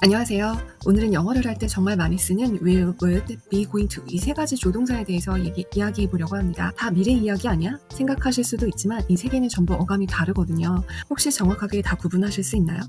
안녕하세요. 오늘은 영어를 할 때 정말 많이 쓰는 will, would, be, going to 이 세 가지 조동사에 대해서 이야기해 보려고 합니다. 다 미래 이야기 아니야? 생각하실 수도 있지만 이 세 개는 전부 어감이 다르거든요. 혹시 정확하게 다 구분하실 수 있나요?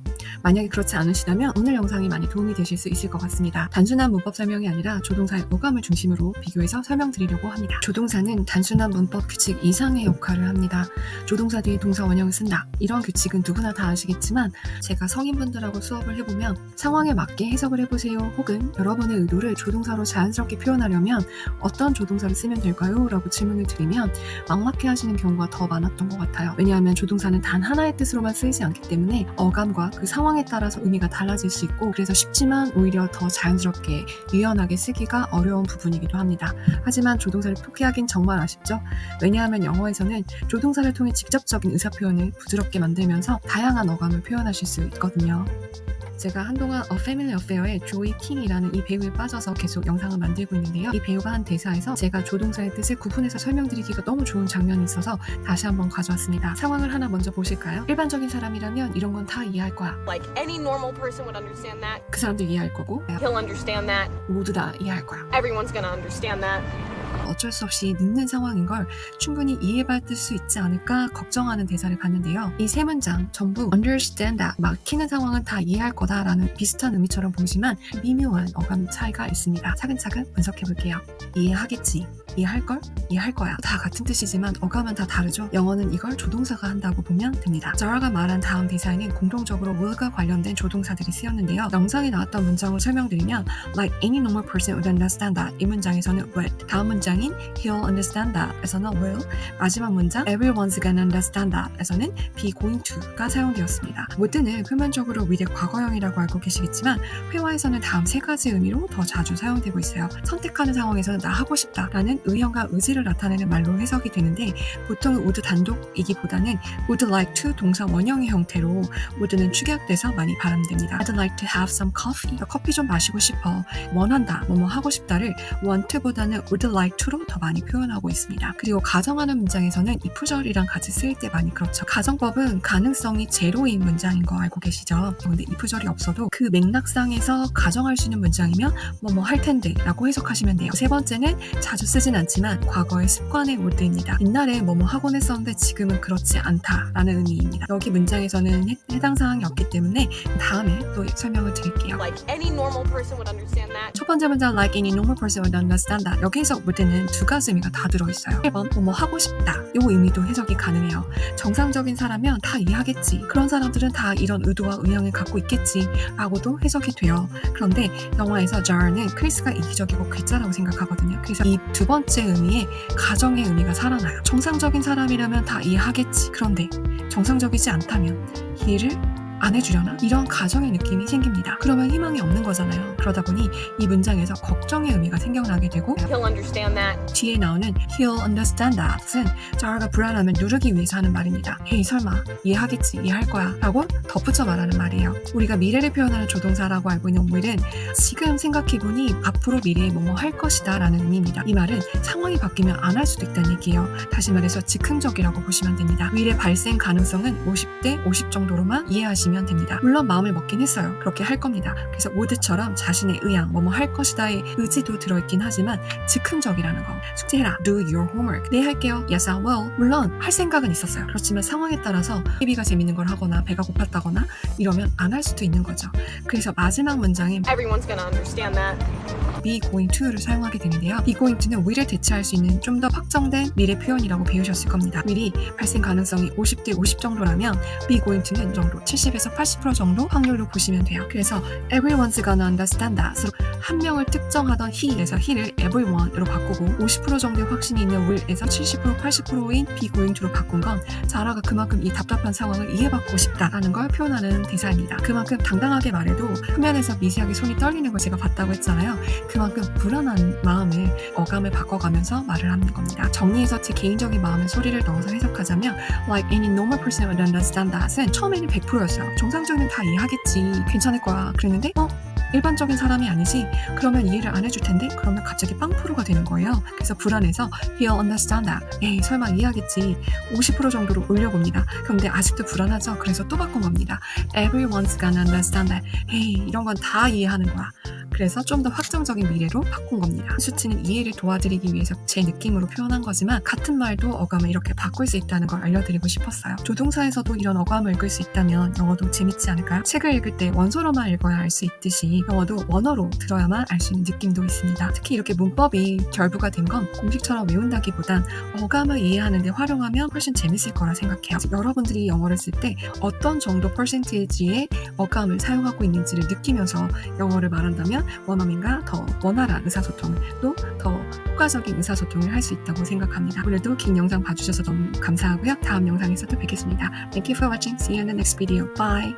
만약에 그렇지 않으시다면 오늘 영상이 많이 도움이 되실 수 있을 것 같습니다. 단순한 문법 설명이 아니라 조동사의 어감을 중심으로 비교해서 설명드리려고 합니다. 조동사는 단순한 문법 규칙 이상의 역할을 합니다. 조동사 뒤에 동사 원형을 쓴다. 이런 규칙은 누구나 다 아시겠지만 제가 성인분들하고 수업을 해보면 상황에 맞게 해석을 해보세요 혹은 여러분의 의도를 조동사로 자연스럽게 표현하려면 어떤 조동사를 쓰면 될까요? 라고 질문을 드리면 막막해 하시는 경우가 더 많았던 것 같아요. 왜냐하면 조동사는 단 하나의 뜻으로만 쓰이지 않기 때문에 어감과 그 상황에 따라서 의미가 달라질 수 있고 그래서 쉽지만 오히려 더 자연스럽게 유연하게 쓰기가 어려운 부분이기도 합니다. 하지만 조동사를 포기하긴 정말 아쉽죠? 왜냐하면 영어에서는 조동사를 통해 직접적인 의사표현을 부드럽게 만들면서 다양한 어감을 표현하실 수 있거든요. 제가 한동안 A Family Affair의 조이 킹이라는 이 배우에 빠져서 계속 영상을 만들고 있는데요. 이 배우가 한 대사에서 제가 조동사의 뜻을 구분해서 설명드리기가 너무 좋은 장면이 있어서 다시 한번 가져왔습니다. 상황을 하나 먼저 보실까요? 일반적인 사람이라면 이런 건 다 이해할 거야. Like any normal person would understand that. 그 사람도 이해할 거고 He'll understand that. 모두 다 이해할 거야. Everyone's gonna understand that. 어쩔 수 없이 늦는 상황인 걸 충분히 이해받을 수 있지 않을까 걱정하는 대사를 봤는데요. 이 세 문장 전부 understand that, 막히는 상황은 다 이해할 거다라는 비슷한 의미처럼 보이지만 미묘한 어감 차이가 있습니다. 차근차근 분석해 볼게요. 이해하겠지, 이해할걸, 이해할 거야. 다 같은 뜻이지만 어감은 다 다르죠. 영어는 이걸 조동사가 한다고 보면 됩니다. 자라가 말한 다음 대사에는 공통적으로 will과 관련된 조동사들이 쓰였는데요. 영상에 나왔던 문장을 설명드리면 like any normal person would understand that 이 문장에서는 would, 다음 문장인 he'll understand that 에서는 will, 마지막 문장 everyone's gonna understand that 에서는 be going to가 사용되었습니다. would는 표면적으로 위대 과거형이라고 알고 계시겠지만 회화에서는 다음 세 가지 의미로 더 자주 사용되고 있어요. 선택하는 상황에서는 나 하고 싶다 라는 의향과 의지를 나타내는 말로 해석이 되는데 보통 would 단독이기보다는 would like to 동사 원형의 형태로 would는 축약돼서 많이 발음됩니다. I'd like to have some coffee. 커피 좀 마시고 싶어. 원한다, 뭐뭐 하고 싶다를 want보다는 would like to로 더 많이 표현하고 있습니다. 그리고 가정하는 문장에서는 if절이랑 같이 쓰일 때 많이 그렇죠. 가정법은 가능성이 제로인 문장인 거 알고 계시죠? 근데 if절이 없어도 그 맥락상에서 가정할 수 있는 문장이면 뭐뭐 할 텐데 라고 해석하시면 돼요. 세 번째는 자주 쓰진 않지만 과거의 습관의 would입니다. 옛날에 뭐뭐 하곤 했었는데 지금은 그렇지 않다라는 의미입니다. 여기 문장에서는 해당 사항이 없기 때문에 다음에 또 설명을 드릴게요. Like any normal person would understand that. 첫 번째 문장 like any normal person would understand that 여기서 would는 두 가지 의미가 다 들어있어요. 1번 뭐뭐 하고 싶다 이 의미도 해석이 가능해요. 정상적인 사람이면 다 이해하겠지. 그런 사람들은 다 이런 의도와 의향을 갖고 있겠지 라고도 해석이 돼요. 그런데 영화에서 자르는 크리스가 이기적이고 괴짜라고 생각하거든요. 그래서 이 두 번째 의미에 가정의 의미가 살아나요. 정상적인 사람이라면 다 이해하겠지. 그런데 정상적이지 않다면 이해를 안 해주려나? 이런 가정의 느낌이 생깁니다. 그러면 희망이 없는 거잖아요. 그러다 보니 이 문장에서 걱정의 의미가 생겨나게 되고 He'll understand that. 뒤에 나오는 he'll understand that은 자라가 불안함을 누르기 위해서 하는 말입니다. 헤이 설마 이해하겠지, 이해할 거야 라고 덧붙여 말하는 말이에요. 우리가 미래를 표현하는 조동사라고 알고 있는 will은 지금 생각해보니 앞으로 미래에 뭐뭐 할 것이다 라는 의미입니다. 이 말은 상황이 바뀌면 안 할 수도 있다는 얘기예요. 다시 말해서 즉흥적이라고 보시면 됩니다. will의 발생 가능성은 50대 50 정도로만 이해하시면 됩니다. 물론 마음을 먹긴 했어요. 그렇게 할 겁니다. 그래서 would처럼 자신의 의향, 뭐뭐 할 것이다의 의지도 들어있긴 하지만 즉흥적이라는 거. 숙제해라. Do your homework. 네, 할게요. Yes, I will. 물론 할 생각은 있었어요. 그렇지만 상황에 따라서 TV가 재밌는 걸 하거나 배가 고팠다거나 이러면 안 할 수도 있는 거죠. 그래서 마지막 문장인 Everyone's gonna understand that. be going to를 사용하게 되는데요. be going to는 will을 대체할 수 있는 좀 더 확정된 미래 표현이라고 배우셨을 겁니다. will이 발생 가능성이 50대 50 정도라면 be going to는 정도 70에서 80% 정도 확률로 보시면 돼요. 그래서 everyone's gonna understand that으로 한 명을 특정하던 he에서 he를 everyone으로 바꾸고 50% 정도의 확신이 있는 will에서 70% 80%인 be going to로 바꾼 건 자라가 그만큼 이 답답한 상황을 이해받고 싶다라는 걸 표현하는 대사입니다. 그만큼 당당하게 말해도 화면에서 미세하게 손이 떨리는 걸 제가 봤다고 했잖아요. 그만큼 불안한 마음을 어감을 바꿔가면서 말을 하는 겁니다. 정리해서 제 개인적인 마음의 소리를 넣어서 해석하자면 like any normal person would understand that은 처음에는 100%였어요. 정상적인 다 이해하겠지. 괜찮을 거야. 그랬는데 일반적인 사람이 아니지 그러면 이해를 안 해줄 텐데 그러면 갑자기 빵프로가 되는 거예요. 그래서 불안해서 he'll understand that. 에이 설마 이해하겠지. 50% 정도로 올려봅니다. 그런데 아직도 불안하죠. 그래서 또 바꾼 겁니다. Everyone's gonna understand that. 에이 이런 건 다 이해하는 거야. 그래서 좀 더 확정적인 미래로 바꾼 겁니다. 수치는 이해를 도와드리기 위해서 제 느낌으로 표현한 거지만 같은 말도 어감을 이렇게 바꿀 수 있다는 걸 알려드리고 싶었어요. 조동사에서도 이런 어감을 읽을 수 있다면 영어도 재밌지 않을까요? 책을 읽을 때 원서로만 읽어야 알 수 있듯이 영어도 원어로 들어야만 알 수 있는 느낌도 있습니다. 특히 이렇게 문법이 결부가 된 건 공식처럼 외운다기보단 어감을 이해하는 데 활용하면 훨씬 재밌을 거라 생각해요. 여러분들이 영어를 쓸 때 어떤 정도 퍼센테이지의 어감을 사용하고 있는지를 느끼면서 영어를 말한다면 원어민과 더 원활한 의사소통도 더 효과적인 의사소통을 할 수 있다고 생각합니다. 오늘도 긴 영상 봐주셔서 너무 감사하고요. 다음 영상에서 또 뵙겠습니다. Thank you for watching. See you in the next video. Bye.